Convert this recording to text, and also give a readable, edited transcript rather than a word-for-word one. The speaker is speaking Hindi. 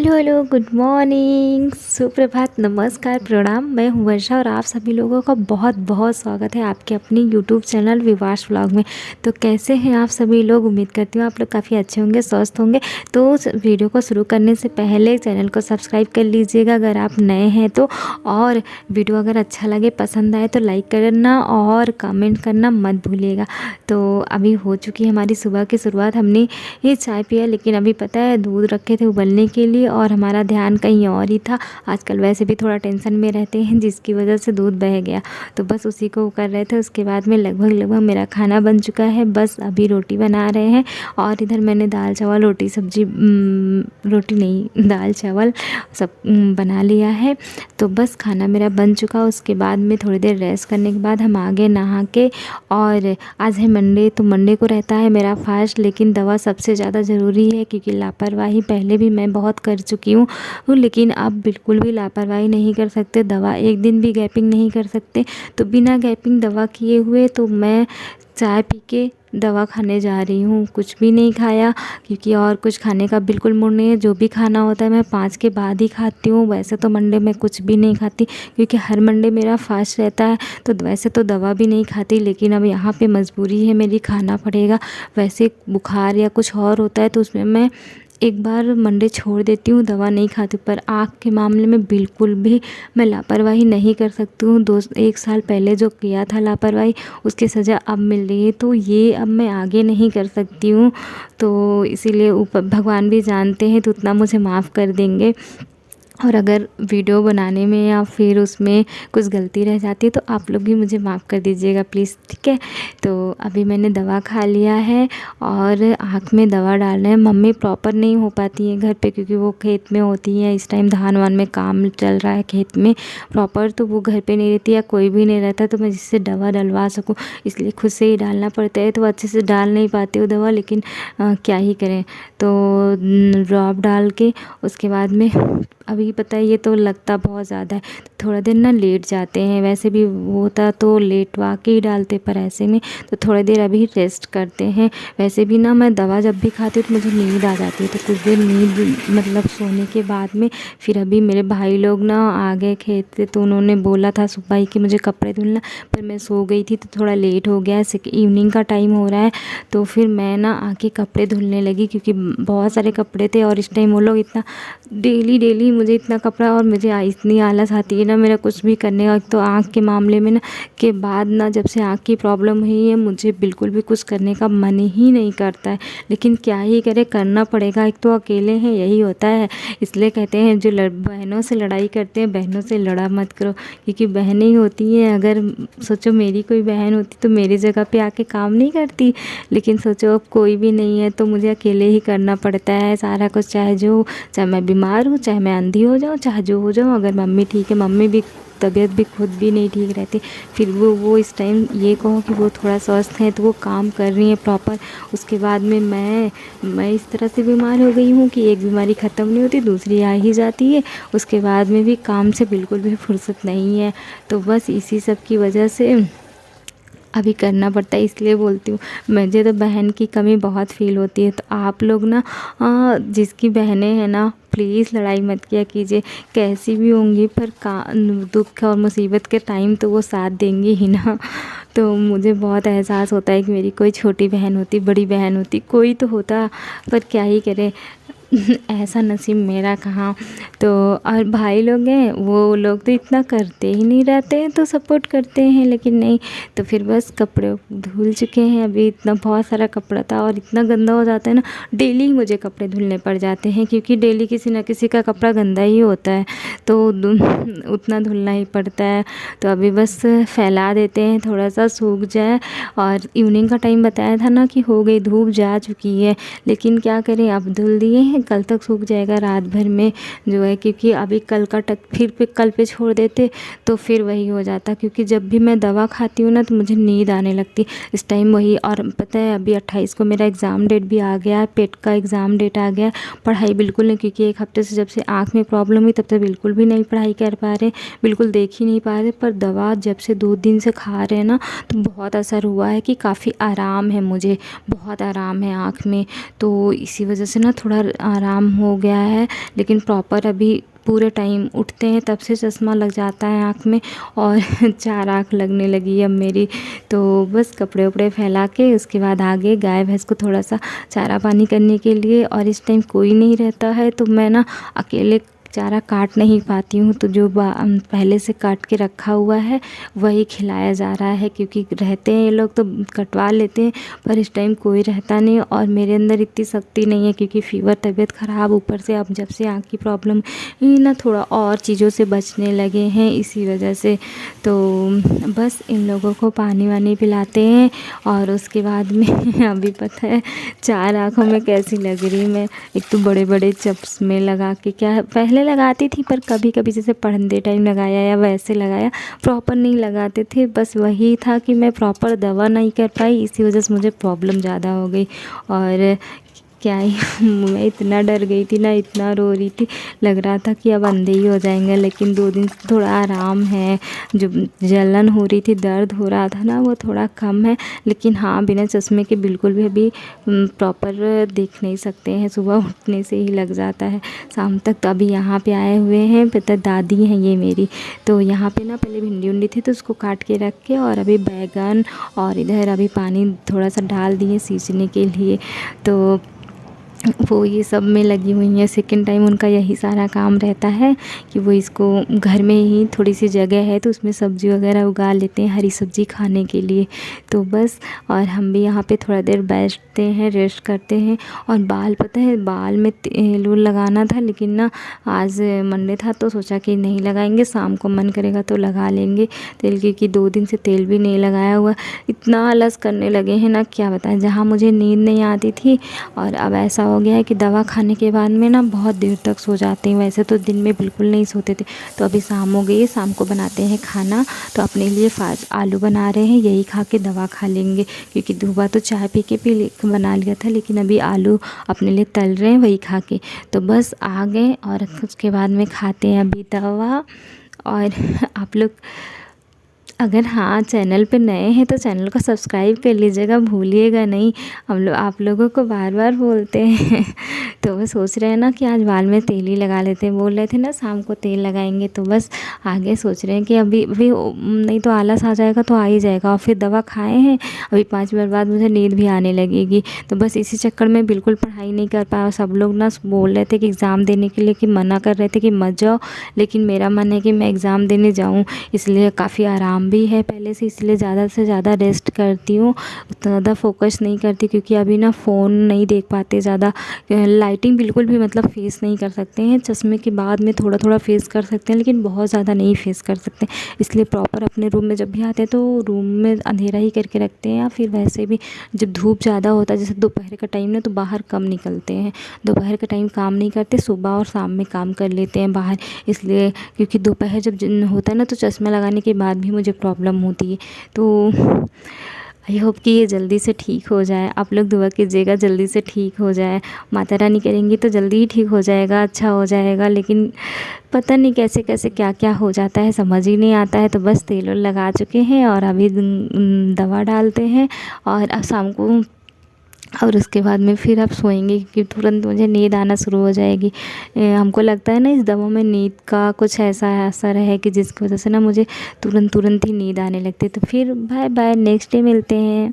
हेलो हेलो, गुड मॉर्निंग, सुप्रभात, नमस्कार, प्रणाम। मैं हूँ वर्षा और आप सभी लोगों का बहुत बहुत स्वागत है आपके अपने यूट्यूब चैनल विवास व्लॉग में। तो कैसे हैं आप सभी लोग? उम्मीद करती हूँ आप लोग काफ़ी अच्छे होंगे, स्वस्थ होंगे। तो उस वीडियो को शुरू करने से पहले चैनल को सब्सक्राइब कर लीजिएगा अगर आप नए हैं तो, और वीडियो अगर अच्छा लगे, पसंद आए तो लाइक करना और कमेंट करना मत भूलिएगा। तो अभी हो चुकी है हमारी सुबह की शुरुआत। हमने ये चाय पिया, लेकिन अभी पता है दूध रखे थे उबलने के लिए और हमारा ध्यान कहीं और ही था। आजकल वैसे भी थोड़ा टेंशन में रहते हैं, जिसकी वजह से दूध बह गया, तो बस उसी को कर रहे थे। उसके बाद में लगभग मेरा खाना बन चुका है, बस अभी रोटी बना रहे हैं। और इधर मैंने दाल चावल रोटी सब्जी रोटी नहीं, दाल चावल सब बना लिया है। तो बस खाना मेरा बन चुका। उसके बाद में थोड़ी देर रेस्ट करने के बाद हम आगे नहा के, और आज है मंडे, तो मंडे को रहता है मेरा फास्ट। लेकिन दवा सबसे ज़्यादा ज़रूरी है, क्योंकि लापरवाही पहले भी मैं बहुत कर चुकी हूँ, लेकिन अब बिल्कुल भी लापरवाही नहीं कर सकते। दवा एक दिन भी गैपिंग नहीं कर सकते। तो बिना गैपिंग दवा किए हुए तो मैं चाय पी के दवा खाने जा रही हूँ। कुछ भी नहीं खाया, क्योंकि और कुछ खाने का बिल्कुल मूड नहीं है। जो भी खाना होता है मैं 5 के बाद ही खाती हूँ। वैसे तो मंडे में कुछ भी नहीं खाती, क्योंकि हर मंडे मेरा फास्ट रहता है। तो वैसे तो दवा भी नहीं खाती, लेकिन अब यहाँ पे मजबूरी है मेरी, खाना पड़ेगा। वैसे बुखार या कुछ और होता है तो उसमें मैं एक बार मंडे छोड़ देती हूँ, दवा नहीं खाती। पर आँख के मामले में बिल्कुल भी मैं लापरवाही नहीं कर सकती हूँ। 1 साल पहले जो किया था लापरवाही, उसकी सज़ा अब मिल रही है, तो ये अब मैं आगे नहीं कर सकती हूँ। तो इसीलिए ऊपर भगवान भी जानते हैं, तो उतना मुझे माफ़ कर देंगे। और अगर वीडियो बनाने में या फिर उसमें कुछ गलती रह जाती है तो आप लोग भी मुझे माफ़ कर दीजिएगा प्लीज़, ठीक है। तो अभी मैंने दवा खा लिया है और आँख में दवा डालना है। मम्मी प्रॉपर नहीं हो पाती है घर पे, क्योंकि वो खेत में होती हैं। इस टाइम धान वान में काम चल रहा है खेत में प्रॉपर, तो वो घर पर नहीं रहती या कोई भी नहीं रहता तो मैं जिससे दवा डलवा सकूँ, इसलिए खुद से ही डालना पड़ता है। तो अच्छे से डाल नहीं पाती हूँ दवा, लेकिन क्या ही करें। तो ड्रॉप डाल के उसके बाद में अभी पता है ये तो लगता बहुत ज़्यादा है, तो थोड़ा देर ना लेट जाते हैं। वैसे भी वो होता तो लेटवा के ही डालते, पर ऐसे में तो थोड़ी देर अभी रेस्ट करते हैं। वैसे भी ना मैं दवा जब भी खाती हूँ तो मुझे नींद आ जाती है, तो कुछ देर नींद मतलब सोने के बाद में फिर अभी मेरे भाई लोग ना आ गए खेत से, तो उन्होंने बोला था सुबह ही कि मुझे कपड़े धुलना, पर मैं सो गई थी तो थोड़ा लेट हो गया। इवनिंग का टाइम हो रहा है, तो फिर मैं ना आके कपड़े धुलने लगी, क्योंकि बहुत सारे कपड़े थे। और इस टाइम वो लोग इतना डेली मुझे इतना कपड़ा, और मुझे इतनी आलस आती है ना मेरा कुछ भी करने का। तो आँख के मामले में ना के बाद ना, जब से आँख की प्रॉब्लम हुई है, मुझे बिल्कुल भी कुछ करने का मन ही नहीं करता है। लेकिन क्या ही करे, करना पड़ेगा। एक तो अकेले हैं, यही होता है। इसलिए कहते हैं जो बहनों से लड़ाई करते हैं, बहनों से लड़ा मत करो, क्योंकि बहनें ही होती हैं। अगर सोचो मेरी कोई बहन होती तो मेरी जगह पे आके काम नहीं करती, लेकिन सोचो अब कोई भी नहीं है तो मुझे अकेले ही करना पड़ता है सारा कुछ। चाहे मैं बीमार हूँ, चाहे मैं अंधी हो जाऊँ, चाहे जो हो जाऊँ। अगर मम्मी ठीक है, मम्मी भी तबीयत भी खुद भी नहीं ठीक रहती, फिर वो इस टाइम ये कहो कि वो थोड़ा स्वस्थ हैं तो वो काम कर रही हैं प्रॉपर। उसके बाद में मैं इस तरह से बीमार हो गई हूँ कि एक बीमारी ख़त्म नहीं होती, दूसरी आ ही जाती है। उसके बाद में भी काम से बिल्कुल भी फुर्सत नहीं है। तो बस इसी सब की वजह से अभी करना पड़ता है। इसलिए बोलती हूँ, मुझे तो बहन की कमी बहुत फ़ील होती है। तो आप लोग ना जिसकी बहनें हैं ना, प्लीज़ लड़ाई मत किया कीजिए। कैसी भी होंगी, पर दुख और मुसीबत के टाइम तो वो साथ देंगी ही ना। तो मुझे बहुत एहसास होता है कि मेरी कोई छोटी बहन होती, बड़ी बहन होती, कोई तो होता, पर क्या ही करे। ऐसा नसीब मेरा कहाँ। तो और भाई लोग हैं, वो लोग तो इतना करते ही नहीं रहते हैं, तो सपोर्ट करते हैं, लेकिन नहीं। तो फिर बस कपड़े धुल चुके हैं। अभी इतना बहुत सारा कपड़ा था और इतना गंदा हो जाता है ना, डेली मुझे कपड़े धुलने पड़ जाते हैं, क्योंकि डेली किसी ना किसी का कपड़ा गंदा ही होता है, तो उतना धुलना ही पड़ता है। तो अभी बस फैला देते हैं, थोड़ा सा सूख जाए। और इवनिंग का टाइम बताया था ना कि हो गई, धूप जा चुकी है, लेकिन क्या करें, अब धुल दिए हैं, कल तक सूख जाएगा रात भर में जो है। क्योंकि अभी कल का कल पे छोड़ देते तो फिर वही हो जाता, क्योंकि जब भी मैं दवा खाती हूँ ना तो मुझे नींद आने लगती इस टाइम वही। और पता है अभी 28 को मेरा एग्ज़ाम डेट भी आ गया है, पेट का एग्ज़ाम डेट आ गया है। पढ़ाई बिल्कुल नहीं, क्योंकि 1 हफ्ते से जब से आँख में प्रॉब्लम हुई तब से बिल्कुल भी नहीं पढ़ाई कर पा रहे, बिल्कुल देख ही नहीं पा रहे। पर दवा जब से 2 दिन से खा रहे हैं ना, तो बहुत असर हुआ है कि काफ़ी आराम है, मुझे बहुत आराम है आँख में। तो इसी वजह से ना थोड़ा आराम हो गया है, लेकिन प्रॉपर अभी पूरे टाइम उठते हैं तब से चश्मा लग जाता है आँख में और 4 आँख लगने लगी है अब मेरी। तो बस कपड़े वपड़े फैला के उसके बाद आगे गाय भैंस को थोड़ा सा चारा पानी करने के लिए, और इस टाइम कोई नहीं रहता है तो मैं ना अकेले चारा काट नहीं पाती हूँ, तो जो पहले से काट के रखा हुआ है वही खिलाया जा रहा है, क्योंकि रहते हैं ये लोग तो कटवा लेते हैं, पर इस टाइम कोई रहता नहीं और मेरे अंदर इतनी शक्ति नहीं है, क्योंकि फ़ीवर, तबीयत ख़राब, ऊपर से अब जब से आँख की प्रॉब्लम ये ना थोड़ा और चीज़ों से बचने लगे हैं इसी वजह से। तो बस इन लोगों को पानी वानी पिलाते हैं और उसके बाद में अभी पता है 4 आँखों में कैसी लग रही मैं। एक तो बड़े बड़े चश्मे लगा के, क्या पहले लगाती थी पर कभी कभी जैसे पढ़ते टाइम लगाया या वैसे लगाया, प्रॉपर नहीं लगाते थे। बस वही था कि मैं प्रॉपर दवा नहीं कर पाई, इसी वजह से मुझे प्रॉब्लम ज़्यादा हो गई। और क्या ही मैं इतना डर गई थी ना, इतना रो रही थी, लग रहा था कि अब अंधे ही हो जाएंगे। लेकिन 2 दिन से थोड़ा आराम है, जो जलन हो रही थी, दर्द हो रहा था ना, वो थोड़ा कम है। लेकिन हाँ, बिना चश्मे के बिल्कुल भी अभी प्रॉपर देख नहीं सकते हैं, सुबह उठने से ही लग जाता है शाम तक। तो अभी यहाँ पे आए हुए हैं, पता दादी हैं ये मेरी, तो यहाँ पे ना पहले भिंडी उंडी थी तो उसको काट के रख के, और अभी बैगन, और इधर अभी पानी थोड़ा सा डाल दिए सींचने के लिए, तो वो ये सब में लगी हुई हैं। सेकंड टाइम उनका यही सारा काम रहता है कि वो इसको घर में ही थोड़ी सी जगह है तो उसमें सब्ज़ी वगैरह उगा लेते हैं, हरी सब्ज़ी खाने के लिए। तो बस, और हम भी यहाँ पे थोड़ा देर बैठते हैं, रेस्ट करते हैं। और बाल, पता है बाल में तेल लगाना था, लेकिन ना आज मंडे था तो सोचा कि नहीं लगाएंगे, शाम को मन करेगा तो लगा लेंगे तेल, क्योंकि 2 दिन से तेल भी नहीं लगाया हुआ। इतना आलस करने लगे हैं ना, क्या बताएं। जहाँ मुझे नींद नहीं आती थी और अब ऐसा हो गया है कि दवा खाने के बाद में ना बहुत देर तक सो जाते हैं। वैसे तो दिन में बिल्कुल नहीं सोते थे। तो अभी शाम हो गई है, शाम को बनाते हैं खाना। तो अपने लिए आलू बना रहे हैं, यही खा के दवा खा लेंगे, क्योंकि सुबह तो चाय पी के भी बना लिया था, लेकिन अभी आलू अपने लिए तल रहे हैं, वही खा के। तो बस आ गए और उसके बाद में खाते हैं अभी दवा। और आप लोग अगर हाँ चैनल पे नए हैं तो चैनल को सब्सक्राइब कर लीजिएगा, भूलिएगा नहीं। हम लोग आप लोगों को बार बार बोलते हैं तो वो सोच रहे हैं ना कि आज बाल में तेल ही लगा लेते हैं, बोल रहे थे ना शाम को तेल लगाएंगे। तो बस आगे सोच रहे हैं कि अभी नहीं तो आलस आ जाएगा तो आ ही जाएगा। और फिर दवा खाए हैं, अभी 5 मिनट बाद मुझे नींद भी आने लगेगी। तो बस इसी चक्कर में बिल्कुल पढ़ाई नहीं कर पाया। सब लोग ना बोल रहे थे कि एग्ज़ाम देने के लिए, कि मना कर रहे थे कि मत जाओ, लेकिन मेरा मन है कि मैं एग्ज़ाम देने जाऊँ। इसलिए काफ़ी आराम भी है पहले से, इसलिए ज़्यादा से ज़्यादा रेस्ट करती हूँ, उतना ज़्यादा फोकस नहीं करती, क्योंकि अभी ना फ़ोन नहीं देख पाते ज़्यादा, लाइटिंग बिल्कुल भी मतलब फेस नहीं कर सकते हैं। चश्मे के बाद में थोड़ा थोड़ा फेस कर सकते हैं, लेकिन बहुत ज़्यादा नहीं फेस कर सकते। इसलिए प्रॉपर अपने रूम में जब भी आते हैं तो रूम में अंधेरा ही करके रखते हैं, या फिर वैसे भी जब धूप ज़्यादा होता है, जैसे दोपहर का टाइम ना, तो बाहर कम निकलते हैं। दोपहर का टाइम काम नहीं करते, सुबह और शाम में काम कर लेते हैं बाहर। इसलिए क्योंकि दोपहर जब होता है ना तो चश्मा लगाने के बाद भी मुझे प्रॉब्लम होती है। तो आई होप कि ये जल्दी से ठीक हो जाए। आप लोग दुआ कीजिएगा जल्दी से ठीक हो जाए। माता रानी करेंगी तो जल्दी ही ठीक हो जाएगा, अच्छा हो जाएगा। लेकिन पता नहीं कैसे कैसे क्या क्या हो जाता है, समझ ही नहीं आता है। तो बस तेल लगा चुके हैं और अभी दवा डालते हैं, और अब शाम को, और उसके बाद में फिर आप सोएंगे, क्योंकि तुरंत मुझे नींद आना शुरू हो जाएगी। हमको लगता है ना इस दवा में नींद का कुछ ऐसा असर है कि जिसकी वजह से ना मुझे तुरंत तुरंत ही नींद आने लगती है। तो फिर बाय बाय, नेक्स्ट डे मिलते हैं।